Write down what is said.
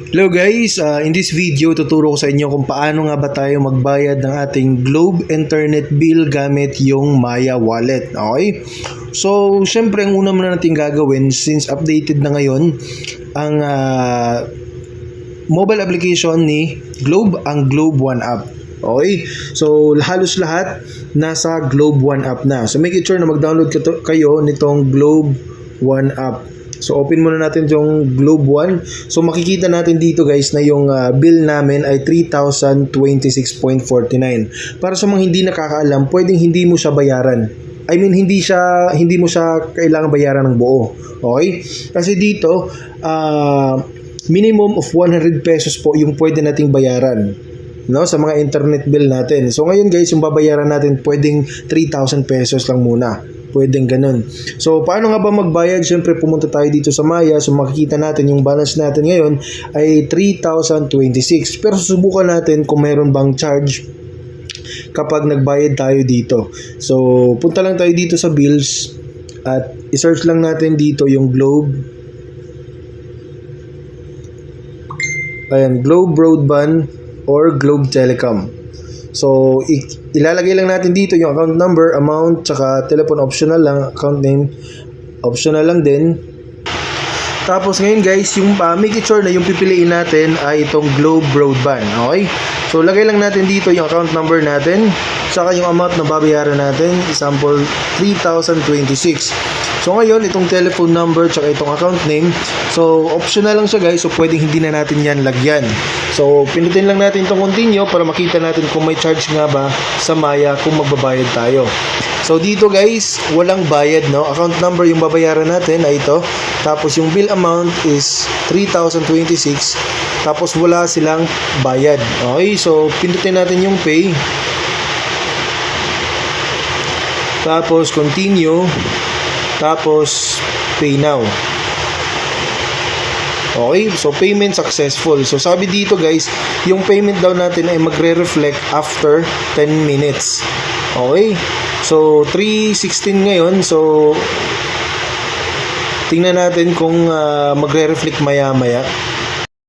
Hello guys, in this video tuturo ko sa inyo kung paano nga ba tayo magbayad ng ating Globe Internet bill gamit yung Maya Wallet. Okay? So, syempre ang una muna natin gagawin since updated na ngayon ang mobile application ni Globe, ang Globe One app. Okay? So, halos lahat nasa Globe One app na. So, make sure na mag-download kayo nitong Globe One app. So open muna natin yung Globe One. So makikita natin dito guys na yung bill namin ay 3,026.49. Para sa mga hindi nakakaalam, pwedeng hindi mo siya bayaran. I mean hindi mo siya kailangan bayaran ng buo. Okay? Kasi dito minimum of 100 pesos po yung pwede nating bayaran, no, sa mga internet bill natin. So ngayon guys, yung babayaran natin pwedeng 3,000 pesos lang muna. Pwedeng ganun. So, paano nga ba magbayad? Siyempre, pumunta tayo dito sa Maya. So, makikita natin yung balance natin ngayon ay 3,026. Pero susubukan natin kung meron bang charge kapag nagbayad tayo dito. So, punta lang tayo dito sa bills at isearch lang natin dito yung Globe. Ayan, Globe Broadband or Globe Telecom. So, ilalagay lang natin dito yung account number, amount, tsaka telephone optional lang, account name, optional lang din. Tapos ngayon guys, yung make sure na yung pipiliin natin ay itong Globe Broadband, okay? So, lagay lang natin dito yung account number natin, tsaka yung amount na babayaran natin, example, 3,026. So, ngayon, itong telephone number, tsaka itong account name, so, optional lang siya guys, so pwedeng hindi na natin yan lagyan. So, pinutin lang natin itong continue para makita natin kung may charge nga ba sa Maya kung magbabayad tayo. So, dito guys, walang bayad, no? Account number yung babayaran natin ay ito. Tapos, yung bill amount is 3,026. Tapos, wala silang bayad. Okay, so, pinutin natin yung pay. Tapos, continue. Tapos, pay now. Okay, so payment successful. So sabi dito guys, yung payment daw natin ay magre-reflect after 10 minutes. Okay, so 3:16 ngayon. So tingnan natin kung magre-reflect maya-maya.